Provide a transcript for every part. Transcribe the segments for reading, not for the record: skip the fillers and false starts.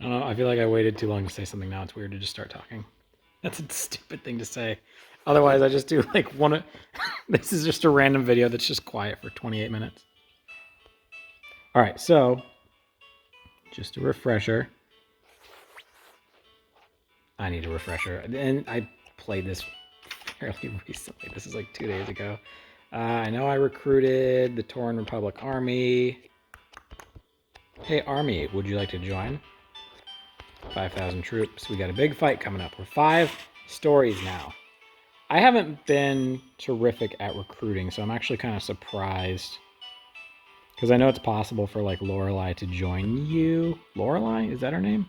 I don't know. I feel like I waited too long to say something. Now it's weird to just start talking. That's a stupid thing to say. Otherwise, I just do like one. This is just a random video that's just quiet for 28 minutes. All right, so just a refresher. I need a refresher. And I played this fairly recently. This is like 2 days ago. I know I recruited the Torn Republic Army. Hey, Army, would you like to join? 5,000 troops. We got a big fight coming up. We're 5 stories now. I haven't been terrific at recruiting, so I'm actually kind of surprised. Because I know it's possible for like Lorelai to join you. Lorelai? Is that her name?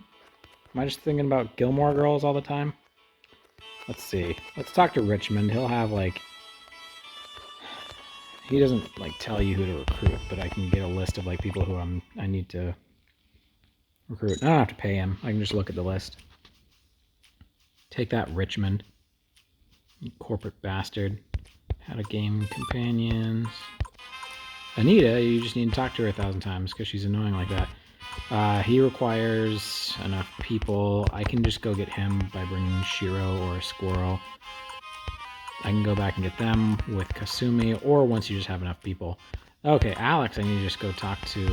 Am I just thinking about Gilmore Girls all the time? Let's see. Let's talk to Richmond. He'll have like... He doesn't like tell you who to recruit, but I can get a list of like people who I need to recruit. I don't have to pay him. I can just look at the list. Take that, Richmond. You corporate bastard. How to gain companions. Anita, you just need to talk to her 1,000 times because she's annoying like that. He requires enough people. I can just go get him by bringing Shiro or a squirrel. I can go back and get them with Kasumi, or once you just have enough people. Okay, Alex, I need to just go talk to...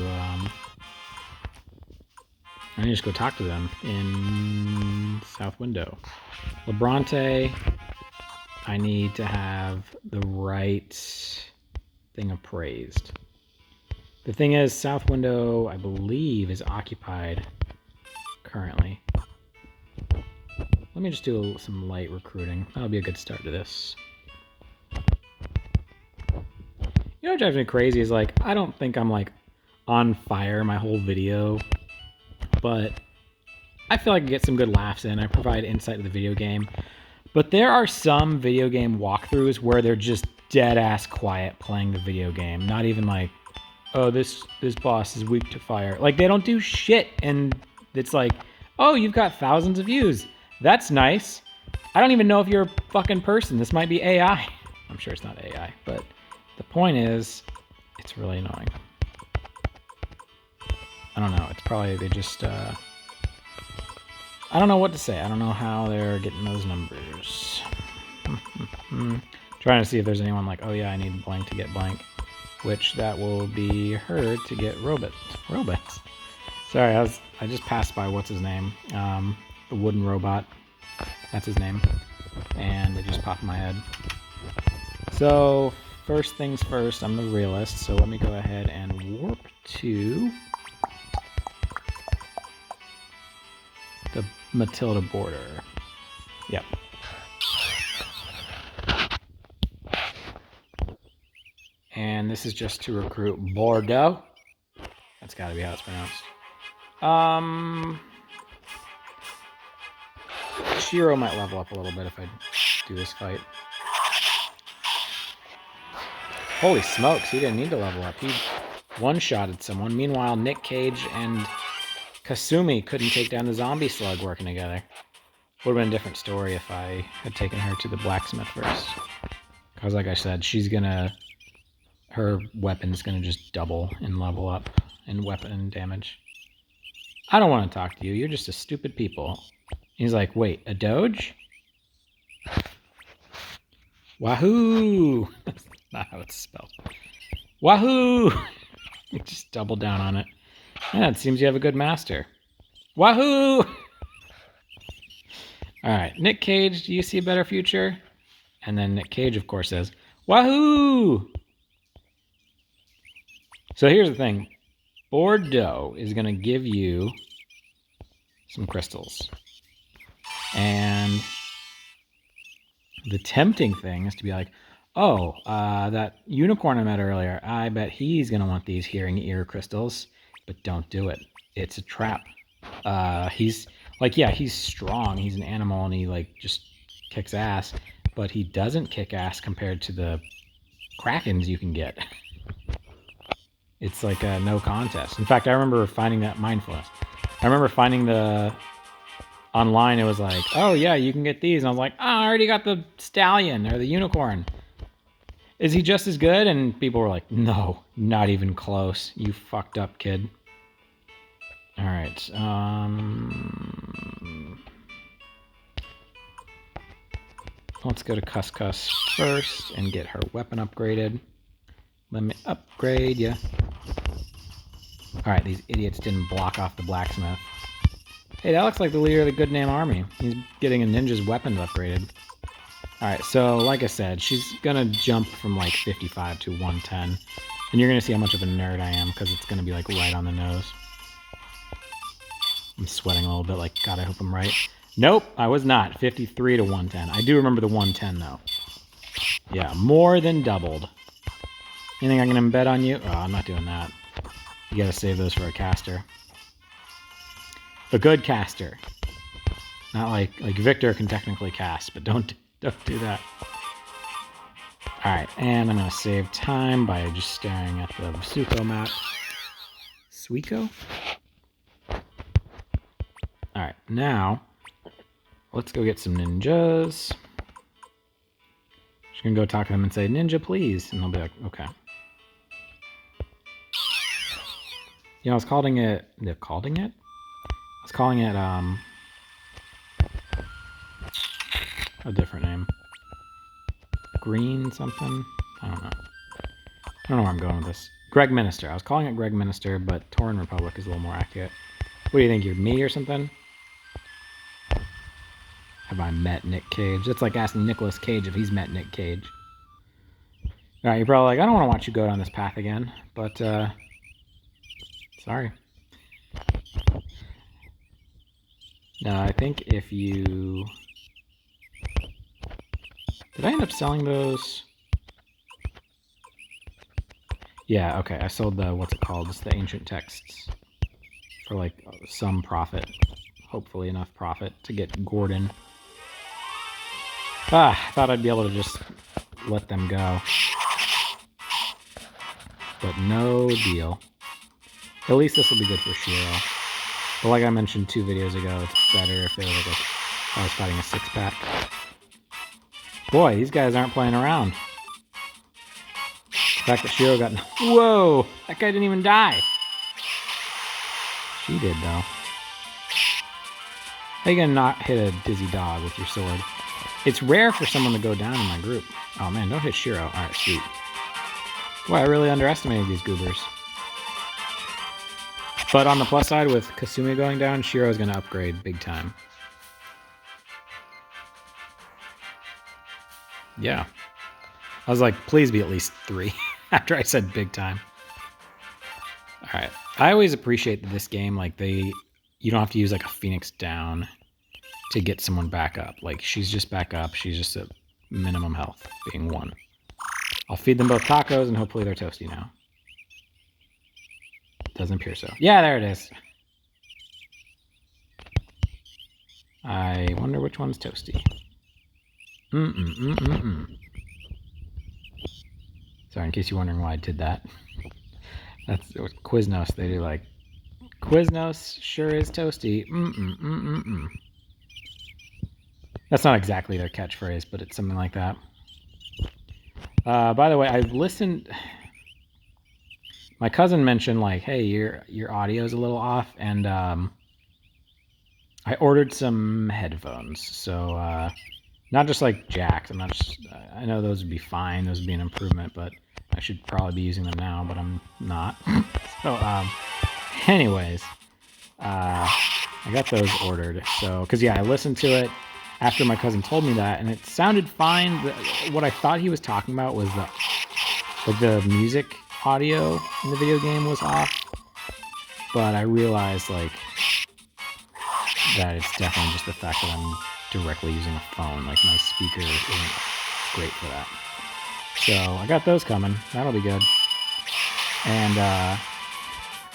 I need to just go talk to them in South Window. Labronte, I need to have the right thing appraised. The thing is, South Window, I believe, is occupied currently. Let me just do some light recruiting. That'll be a good start to this. You know what drives me crazy is like, I don't think I'm like on fire my whole video, but I feel like I get some good laughs in. I provide insight to the video game. But there are some video game walkthroughs where they're just dead ass quiet playing the video game. Not even like, oh, this boss is weak to fire. Like, they don't do shit, and it's like, oh, you've got thousands of views. That's nice. I don't even know if you're a fucking person. This might be AI. I'm sure it's not AI, but the point is, it's really annoying. I don't know. It's probably they just... I don't know what to say. I don't know how they're getting those numbers. Trying to see if there's anyone like, oh yeah, I need blank to get blank. Which that will be her to get robots. Robots. Sorry, I just passed by what's his name. The wooden robot. That's his name. And it just popped in my head. So, first things first, I'm the realist. So let me go ahead and warp to the Matilda border. Yep. And this is just to recruit Bordeaux. That's gotta be how it's pronounced. Shiro might level up a little bit if I do this fight. Holy smokes, he didn't need to level up. He one-shotted someone. Meanwhile, Nick Cage and Kasumi couldn't take down the zombie slug working together. Would have been a different story if I had taken her to the blacksmith first. Because like I said, her weapon's gonna just double and level up in weapon damage. I don't want to talk to you. You're just a stupid people. He's like, wait, a doge? Wahoo! That's not how it's spelled. Wahoo! Just double down on it. Yeah, it seems you have a good master. Wahoo! Alright, Nick Cage, do you see a better future? And then Nick Cage, of course, says, Wahoo! So here's the thing. Bordeaux is going to give you some crystals. And the tempting thing is to be like, oh, that unicorn I met earlier, I bet he's going to want these hearing ear crystals. But don't do it. It's a trap. He's like, yeah, he's strong. He's an animal and he like just kicks ass. But he doesn't kick ass compared to the krakens you can get. It's like a no contest. In fact, I remember finding that mindfulness. I remember finding online, it was like, oh yeah, you can get these. And I was like, oh, I already got the stallion or the unicorn. Is he just as good? And people were like, no, not even close. You fucked up, kid. All right. Let's go to Cuscus first and get her weapon upgraded. Let me upgrade ya. All right, these idiots didn't block off the blacksmith. Hey, that looks like the leader of the Good Name Army. He's getting a ninja's weapons upgraded. All right, so like I said, she's gonna jump from like 55 to 110, and you're gonna see how much of a nerd I am because it's gonna be like right on the nose. I'm sweating a little bit. Like, God, I hope I'm right. Nope, I was not. 53 to 110. I do remember the 110 though. Yeah, more than doubled. Anything I can embed on you? Oh, I'm not doing that. You gotta save those for a caster. A good caster. Not like Victor can technically cast, but don't do that. Alright, and I'm gonna save time by just staring at the Suiko map. Suiko? Alright, now let's go get some ninjas. Just gonna go talk to them and say, "Ninja, please." And they'll be like, okay. You know, I was calling it... I was calling it, a different name. Green something? I don't know. I don't know where I'm going with this. Greg Minister. I was calling it Greg Minister, but Tauren Republic is a little more accurate. What do you think? You're me or something? Have I met Nick Cage? That's like asking Nicolas Cage if he's met Nick Cage. Alright, you're probably like, I don't want to watch you go down this path again, but, sorry. No, I think if you... Did I end up selling those? Yeah, okay, I sold the, what's it called? It's the ancient texts. For like some profit. Hopefully enough profit to get Gordon. I thought I'd be able to just let them go. But no deal. At least this will be good for Shiro. But like I mentioned 2 videos ago, it's better if they were like I was fighting a 6-pack. Boy, these guys aren't playing around. The fact that Shiro got... Whoa! That guy didn't even die. She did, though. How you gonna not hit a dizzy dog with your sword? It's rare for someone to go down in my group. Oh man, don't hit Shiro. Alright, sweet. Boy, I really underestimated these goobers. But on the plus side, with Kasumi going down, Shiro's gonna upgrade big time. Yeah. I was like, please be at least 3 after I said big time. Alright. I always appreciate this game, like you don't have to use like a Phoenix down to get someone back up. Like, she's just back up. She's just at minimum health, being 1. I'll feed them both tacos, and hopefully they're toasty now. Doesn't appear so. Yeah, there it is. I wonder which one's toasty. Sorry, in case you're wondering why I did that. That's Quiznos. They do like, Quiznos sure is toasty. That's not exactly their catchphrase, but it's something like that. By the way, I've listened... My cousin mentioned, like, hey, your audio's a little off, and I ordered some headphones. So, not just like jacks. I'm not just... I know those would be fine. Those would be an improvement, but I should probably be using them now, but I'm not. So, anyways, I got those ordered. So, because, yeah, I listened to it after my cousin told me that, and it sounded fine. What I thought he was talking about was the music audio in the video game was off, but I realized like that it's definitely just the fact that I'm directly using a phone. Like, my speaker isn't great for that. So I got those coming. That'll be good. And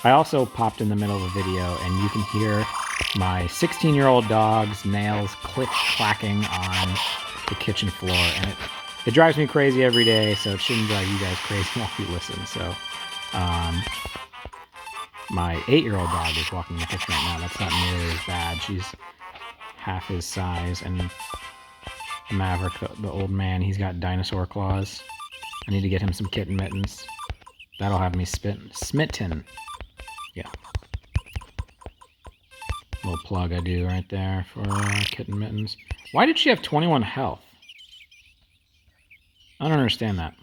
I also popped in the middle of a video, and you can hear my 16-year-old dog's nails click-clacking on the kitchen floor, and it drives me crazy every day, so it shouldn't drive you guys crazy while you listen. So, my 8-year-old dog is walking in the kitchen right now. That's not nearly as bad. She's half his size, and Maverick, the old man, he's got dinosaur claws. I need to get him some kitten mittens. That'll have me smitten. Yeah. Little plug I do right there for Kitten Mittens. Why did she have 21 health? I don't understand that.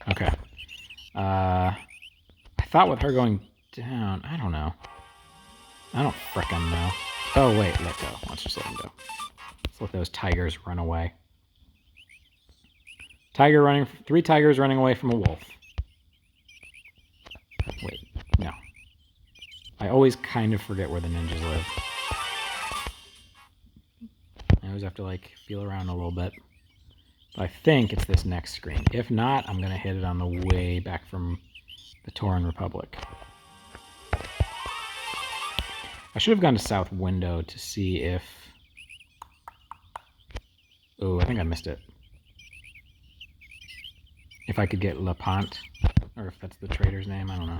Okay. I thought with her going down, I don't know. I don't frickin' know. Oh, wait, let go. Let's just let him go. Let's let those tigers run away. Three tigers running away from a wolf. Wait, no. I always kind of forget where the ninjas live. I always have to, like, feel around a little bit. But I think it's this next screen. If not, I'm going to hit it on the way back from the Tauren Republic. I should have gone to South Window to see if... Oh, I think I missed it. If I could get LePont, or if that's the trader's name, I don't know.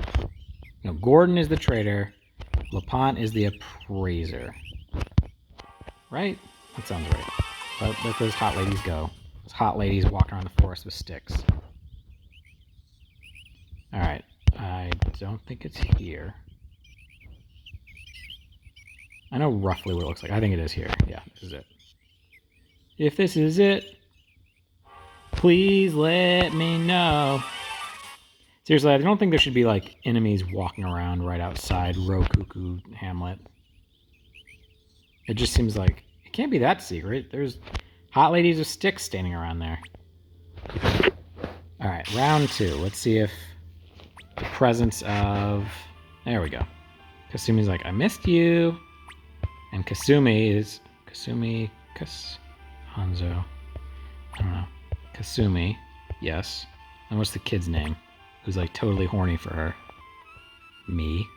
No, Gordon is the trader. LePont is the appraiser. Right? That sounds right. But let those hot ladies go. Those hot ladies walking around the forest with sticks. Alright. I don't think it's here. I know roughly what it looks like. I think it is here. Yeah, this is it. If this is it, please let me know. Seriously, I don't think there should be, like, enemies walking around right outside Rokuku Hamlet. It just seems like it can't be that secret. There's hot ladies with sticks standing around there. Alright, round 2. Let's see if the presence of... There we go. Kasumi's like, I missed you. And Kasumi is... Hanzo. I don't know. Kasumi. Yes. And what's the kid's name? Who's like totally horny for her? Me.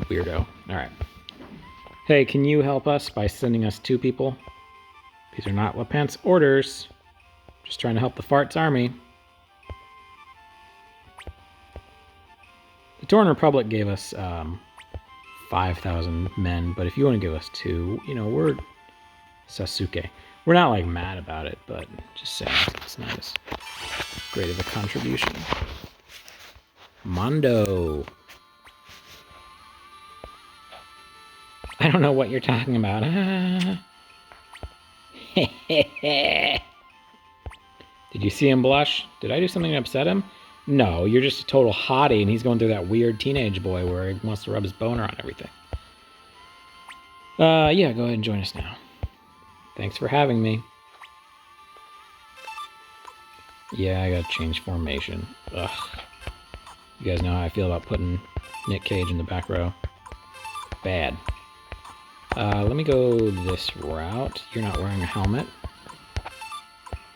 Weirdo. Alright. Hey, can you help us by sending us 2 people? These are not LePant's orders. Just trying to help the Farts army. The Tauren Republic gave us 5,000 men, but if you want to give us 2, you know, we're Sasuke. We're not like mad about it, but just saying it's not as great of a contribution. Mondo. I don't know what you're talking about. Did you see him blush? Did I do something to upset him? No, you're just a total hottie, and he's going through that weird teenage boy where he wants to rub his boner on everything. Yeah, go ahead and join us now. Thanks for having me. Yeah, I gotta change formation. Ugh. You guys know how I feel about putting Nick Cage in the back row. Bad. Let me go this route. You're not wearing a helmet.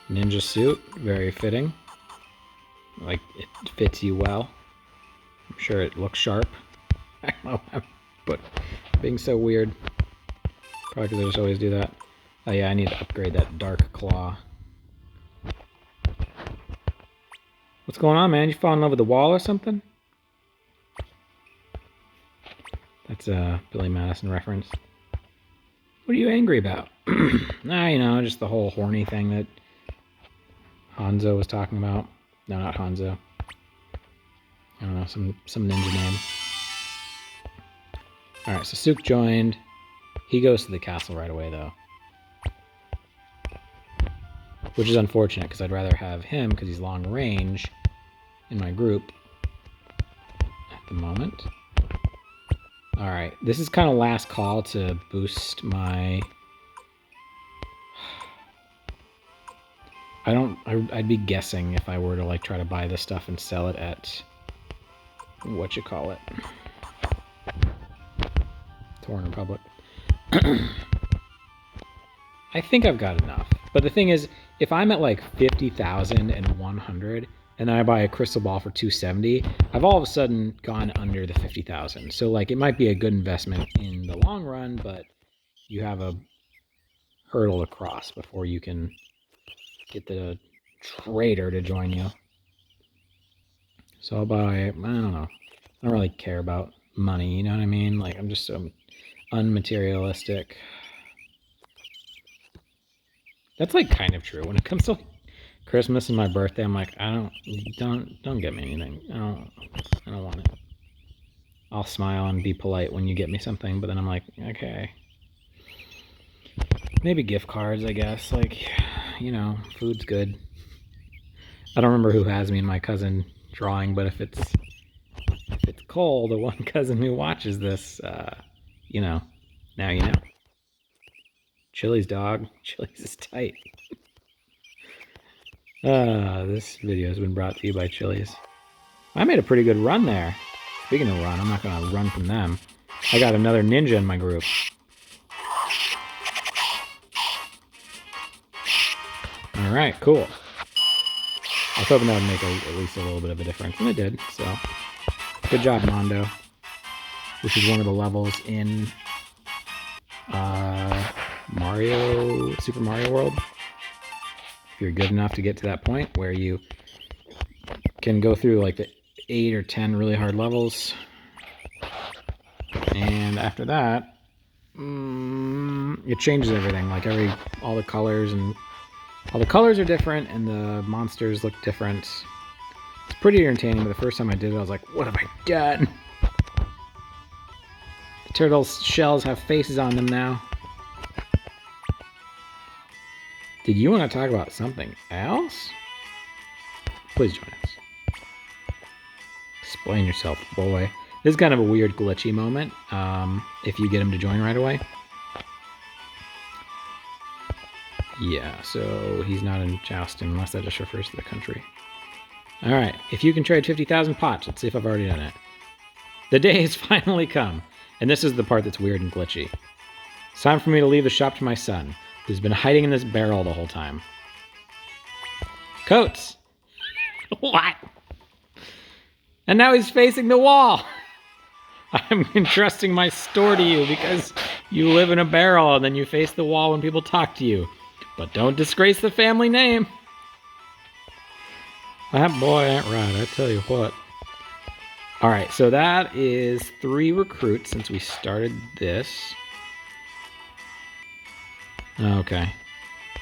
Ninja suit, very fitting. Like, it fits you well. I'm sure it looks sharp. I don't know, but being so weird. Probably because I just always do that. Oh yeah, I need to upgrade that dark claw. What's going on, man? You fall in love with the wall or something? That's a Billy Madison reference. What are you angry about? Nah, you know, just the whole horny thing that Hanzo was talking about. No, not Hanzo. I don't know, some ninja name. Alright, so Suk joined. He goes to the castle right away, though. Which is unfortunate, because I'd rather have him, because he's long range, in my group at the moment. Alright, this is kind of last call to boost my... I'd be guessing if I were to like try to buy this stuff and sell it at... Tauren Republic. I think I've got enough. But the thing is, if I'm at like 50,000 and 100, and then I buy a crystal ball for 270, I've all of a sudden gone under the 50,000. So like it might be a good investment in the long run, but you have a hurdle to cross before you can get the trader to join you. So I'll buy, I don't know. I don't really care about money, you know what I mean? Like I'm just so unmaterialistic. That's like kind of true. When it comes to Christmas and my birthday, I'm like, don't get me anything. I don't want it. I'll smile and be polite when you get me something, but then I'm like, okay. Maybe gift cards, I guess. Like, you know, food's good. I don't remember who has me and my cousin drawing, but if it's Cole, the one cousin who watches this, you know, now you know. Chili's dog. Chili's is tight. This video has been brought to you by Chili's. I made a pretty good run there. Speaking of run, I'm not going to run from them. I got another ninja in my group. Alright, cool. I was hoping that would make at least a little bit of a difference, and it did, so. Good job, Mondo. This is one of the levels in Super Mario World. If you're good enough to get to that point where you can go through like the 8 or 10 really hard levels. And after that, it changes everything. Like all the colors are different, and the monsters look different. It's pretty entertaining, but the first time I did it, I was like, what have I done? The turtles' shells have faces on them now. Did you want to talk about something else? Please join us. Explain yourself, boy. This is kind of a weird glitchy moment, if you get him to join right away. Yeah, so he's not in jousting unless that just refers to the country. Alright, if you can trade 50,000 pots, let's see if I've already done it. The day has finally come, and this is the part that's weird and glitchy. It's time for me to leave the shop to my son, who's been hiding in this barrel the whole time. Coates! What? And now he's facing the wall! I'm entrusting my store to you because you live in a barrel and then you face the wall when people talk to you. But don't disgrace the family name. That boy ain't right, I tell you what. Alright, so that is 3 recruits since we started this. Okay.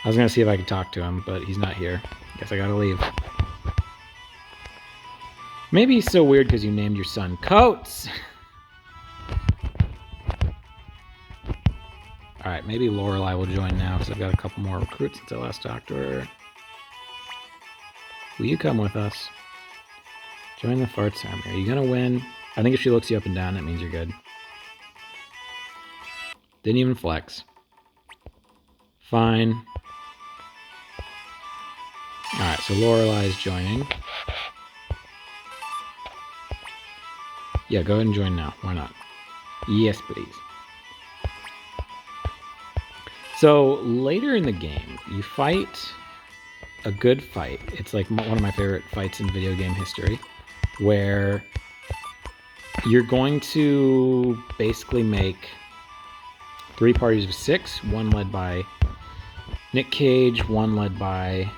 I was going to see if I could talk to him, but he's not here. Guess I gotta leave. Maybe he's so weird because you named your son Coates. Alright, maybe Lorelei will join now because I've got a couple more recruits since I last talked to her. Will you come with us? Join the Farts Army. Are you going to win? I think if she looks you up and down, that means you're good. Didn't even flex. Fine. Alright, so Lorelei's joining. Yeah, go ahead and join now. Why not? Yes, please. So, later in the game, you fight a good fight. It's like one of my favorite fights in video game history, where you're going to basically make 3 parties of 6, one led by Nick Cage, one led by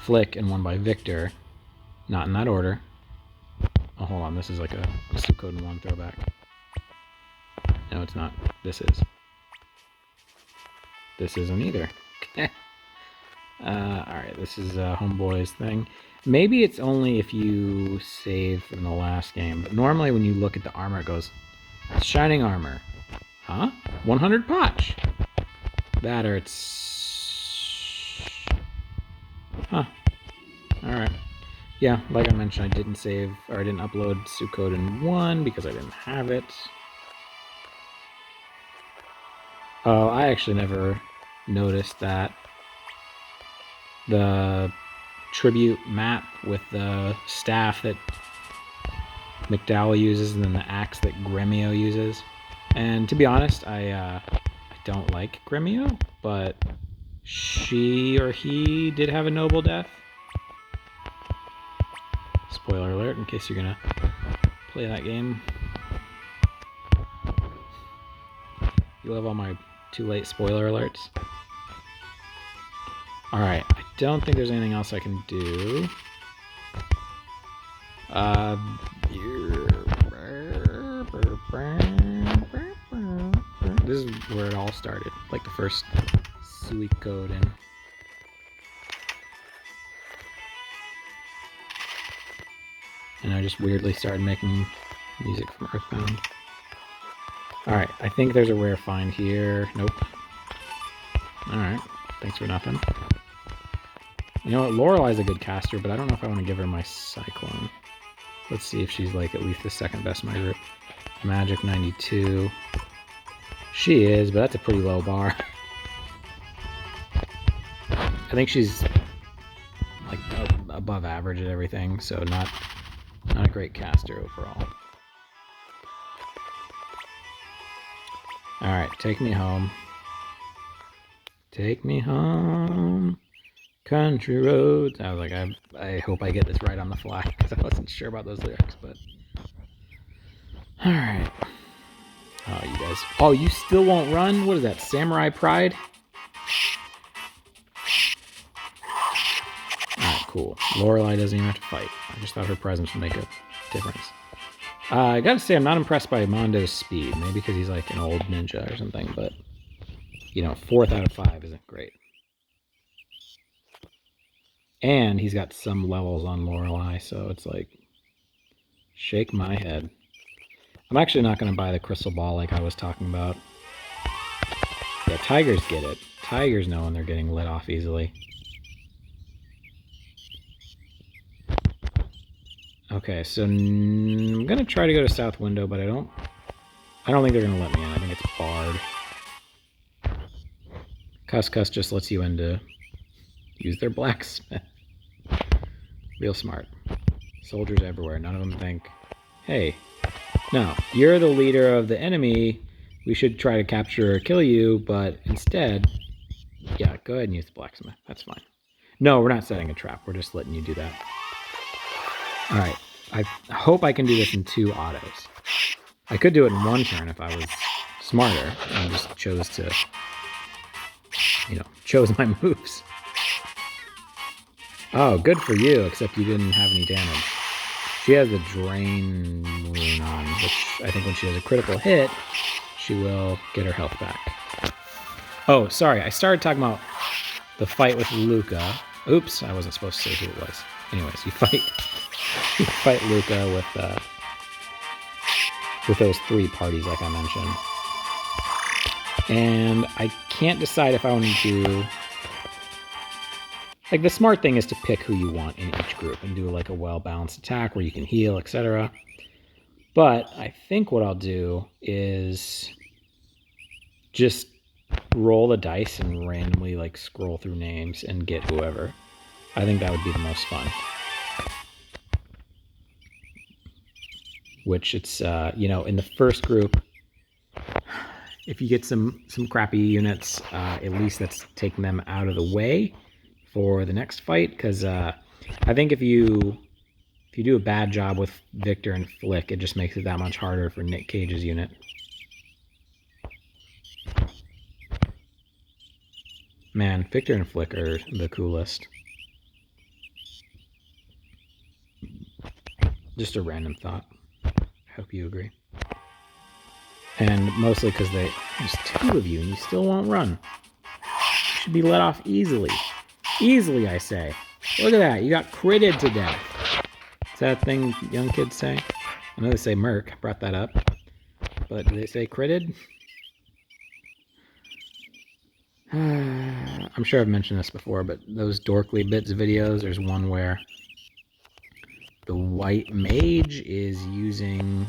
Flick, and one by Victor. Not in that order. Oh, hold on. This is like a Suikoden 1 throwback. No, it's not. This is. This isn't either. Alright, this is Homeboy's thing. Maybe it's only if you save from the last game, but normally when you look at the armor, it goes, Shining Armor. Huh? 100 potch. That or it's... Huh. Alright. Yeah, like I mentioned, I didn't save, or I didn't upload Suikoden 1 because I didn't have it. Oh, I actually never noticed that the tribute map with the staff that McDowell uses and then the axe that Gremio uses. And to be honest, I don't like Gremio, but she or he did have a noble death. Spoiler alert, in case you're gonna play that game. You love all my too late spoiler alerts. Alright, I don't think there's anything else I can do. This is where it all started, like the first Suikoden. And I just weirdly started making Music from Earthbound. Alright, I think there's a rare find here. Nope. Alright, thanks for nothing. You know what, Lorelei's a good caster, but I don't know if I want to give her my Cyclone. Let's see if she's like at least the second best in my group. Magic 92. She is, but that's a pretty low bar. I think she's like above average at everything, so not a great caster overall. Alright, take me home. Take me home. Country roads. I was like, I hope I get this right on the fly, because I wasn't sure about those lyrics, but... Alright. Oh, you guys... Oh, you still won't run? What is that, Samurai Pride? Alright, cool. Lorelei doesn't even have to fight. I just thought her presence would make a difference. I gotta say, I'm not impressed by Mondo's speed. Maybe because he's like an old ninja or something, but... You know, 4th out of 5 isn't great. And he's got some levels on Lorelei, so it's like... Shake my head. I'm actually not going to buy the crystal ball like I was talking about. Yeah, tigers get it. Tigers know when they're getting lit off easily. Okay, so I'm going to try to go to South Window, but I don't think they're going to let me in. I think it's barred. Cuss just lets you in to use their blacksmith. Real smart. Soldiers everywhere. None of them think, hey, no, you're the leader of the enemy. We should try to capture or kill you, but instead, yeah, go ahead and use the blacksmith. That's fine. No, we're not setting a trap. We're just letting you do that. All right. I hope I can do this in 2 autos. I could do it in 1 turn if I was smarter and just chose to, you know, chose my moves. Oh, good for you, except you didn't have any damage. She has the Drain rune on, which I think when she has a critical hit, she will get her health back. Oh, sorry, I started talking about the fight with Luca. Oops, I wasn't supposed to say who it was. Anyways, you fight Luca with those 3 parties like I mentioned. And I can't decide if I want to do... Like, the smart thing is to pick who you want in each group and do, like, a well-balanced attack where you can heal, etc. But I think what I'll do is just roll the dice and randomly, like, scroll through names and get whoever. I think that would be the most fun. Which it's, you know, in the first group, if you get some crappy units, at least that's taking them out of the way for the next fight, because I think if you do a bad job with Victor and Flick, it just makes it that much harder for Nick Cage's unit. Man, Victor and Flick are the coolest. Just a random thought. I hope you agree. And mostly because there's 2 of you and you still won't run. You should be let off easily. Easily, I say. Look at that. You got critted to death. Is that a thing young kids say? I know they say Merc. I brought that up. But do they say critted? I'm sure I've mentioned this before, but those Dorkly Bits videos, there's one where the white mage is using...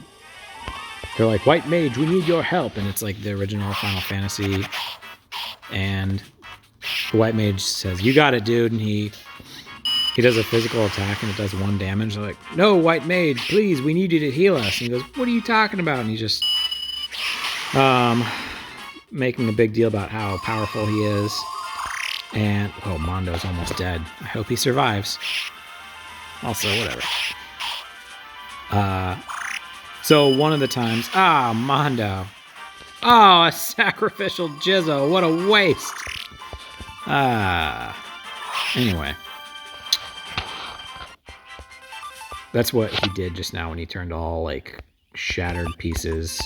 They're like, white mage, we need your help. And it's like the original Final Fantasy. And... the white mage says, you got it, dude, and he does a physical attack and it does 1 damage. They're like, no, white mage, please, we need you to heal us. And he goes, what are you talking about? And he's just making a big deal about how powerful he is. And, oh, Mondo's almost dead. I hope he survives. Also, whatever. So one of the times, Mondo. Oh, a sacrificial Jizzo, what a waste. Anyway. That's what he did just now when he turned all, like, shattered pieces.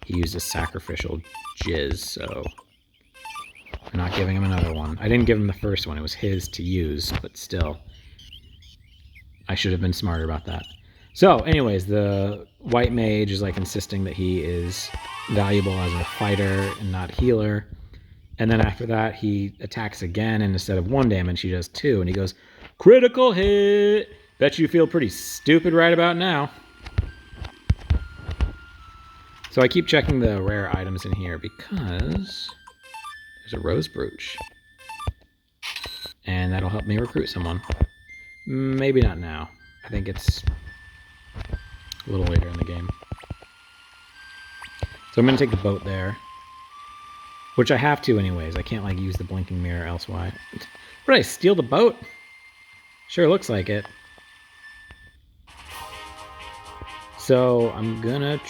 He used a sacrificial jizz, so... I'm not giving him another one. I didn't give him the first one. It was his to use, but still. I should have been smarter about that. So, anyways, the white mage is like insisting that he is valuable as a fighter and not healer. And then after that, he attacks again, and instead of 1 damage, he does 2. And he goes, critical hit! Bet you feel pretty stupid right about now. So I keep checking the rare items in here because there's a rose brooch. And that'll help me recruit someone. Maybe not now. I think it's a little later in the game. So I'm going to take the boat there. Which I have to anyways. I can't like use the blinking mirror elsewise. What, did I steal the boat? Sure looks like it. So I'm gonna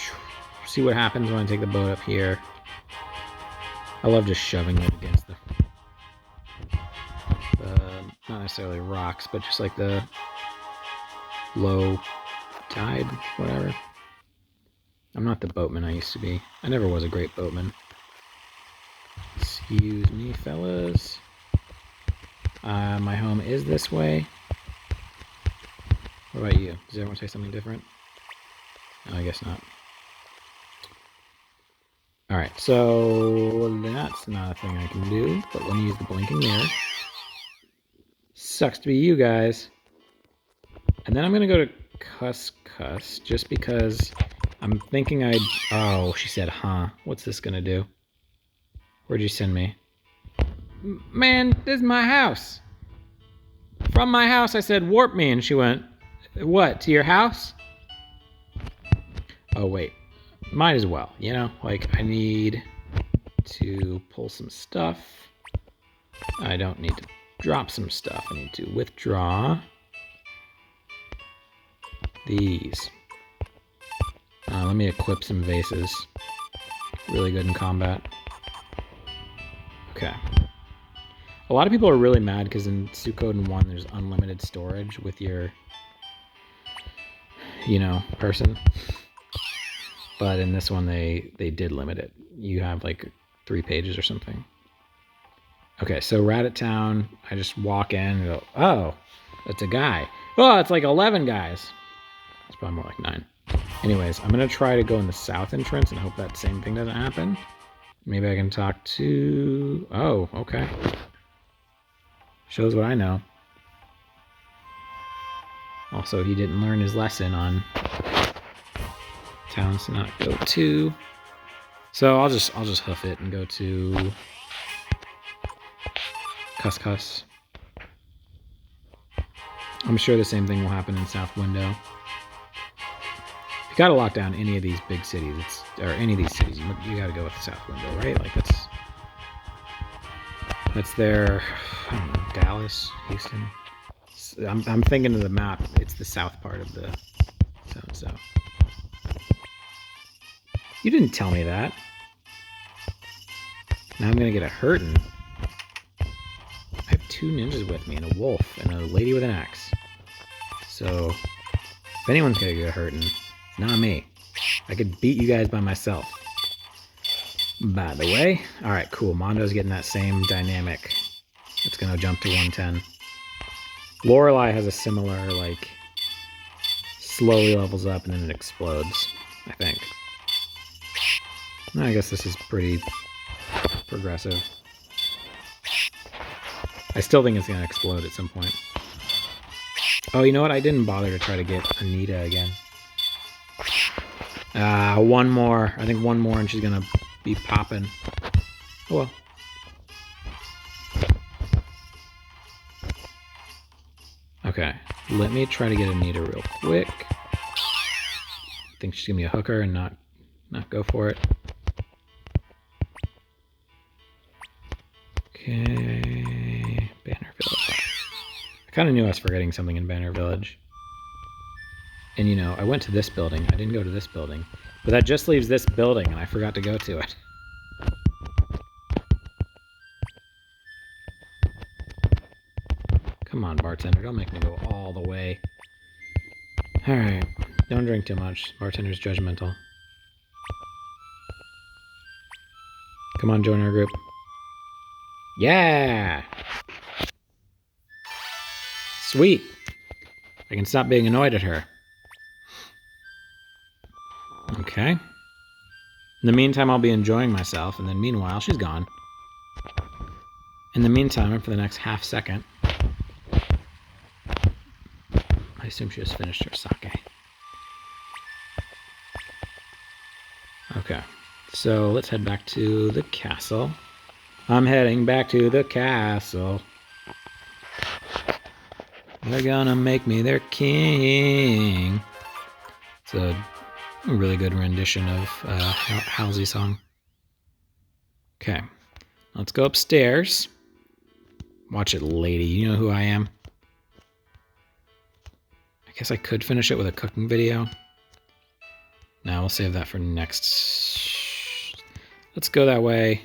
see what happens when I take the boat up here. I love just shoving it against the not necessarily rocks, but just like the low tide, whatever. I'm not the boatman I used to be. I never was a great boatman. Excuse me, fellas. My home is this way. What about you? Does everyone say something different? No, I guess not. Alright, so that's not a thing I can do, but let me use the blinking mirror. Sucks to be you guys. And then I'm going to go to Cuss, just because I'm thinking I'd... Oh, she said, huh. What's this going to do? Where'd you send me? Man, this is my house. From my house, I said, warp me, and she went, what, to your house? Oh, wait. Might as well, you know? Like, I need to pull some stuff. I don't need to drop some stuff. I need to withdraw these. Let me equip some vases. Really good in combat. Okay. A lot of people are really mad because in Suikoden 1 there's unlimited storage with your, you know, person. But in this one they did limit it. You have like 3 pages or something. Okay, so Rabbit Town, I just walk in and go, oh, that's a guy. Oh, it's like 11 guys. It's probably more like 9. Anyways, I'm going to try to go in the south entrance and hope that same thing doesn't happen. Maybe I can talk to... Oh, okay. Shows what I know. Also, he didn't learn his lesson on towns to not go to. So I'll just hoof it and go to Cuss. I'm sure the same thing will happen in South Window. You gotta lock down any of these big cities, or any of these cities. You gotta go with South Window, right? Like that's their, I don't know, Dallas, Houston. I'm thinking of the map. It's the south part of the so. You didn't tell me that. Now I'm gonna get a hurtin'. I have 2 ninjas with me, and a wolf, and a lady with an axe. So, if anyone's gonna get hurtin', it's not me. I could beat you guys by myself. By the way, alright, cool. Mondo's getting that same dynamic. It's gonna jump to 110. Lorelei has a similar, like, slowly levels up and then it explodes, I think. I guess this is pretty progressive. I still think it's going to explode at some point. Oh, you know what? I didn't bother to try to get Anita again. One more. I think one more and she's going to be popping. Oh, well. Okay. Let me try to get Anita real quick. I think she's going to be a hooker and not go for it. Okay, Banner Village. I kind of knew I was forgetting something in Banner Village. And you know, I went to this building. I didn't go to this building. But that just leaves this building, and I forgot to go to it. Come on, bartender. Don't make me go all the way. Alright. Don't drink too much. Bartender's judgmental. Come on, join our group. Yeah! Sweet. I can stop being annoyed at her. Okay. In the meantime, I'll be enjoying myself, and then meanwhile, she's gone. In the meantime, and for the next half second, I assume she just finished her sake. Okay, so let's head back to the castle. I'm heading back to the castle. They're gonna make me their king. It's a really good rendition of Halsey's song. Okay, let's go upstairs. Watch it, lady. You know who I am. I guess I could finish it with a cooking video. Now we'll save that for next. Let's go that way.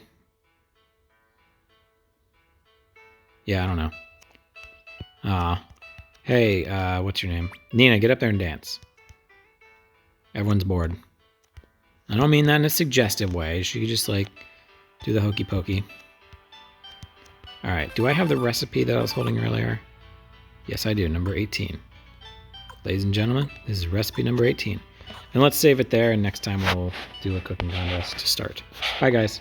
Yeah, I don't know. Hey, what's your name? Nina, get up there and dance. Everyone's bored. I don't mean that in a suggestive way. She could just, like, do the hokey pokey. Alright, do I have the recipe that I was holding earlier? Yes, I do. Number 18. Ladies and gentlemen, this is recipe number 18. And let's save it there, and next time we'll do a cooking contest to start. Bye, guys.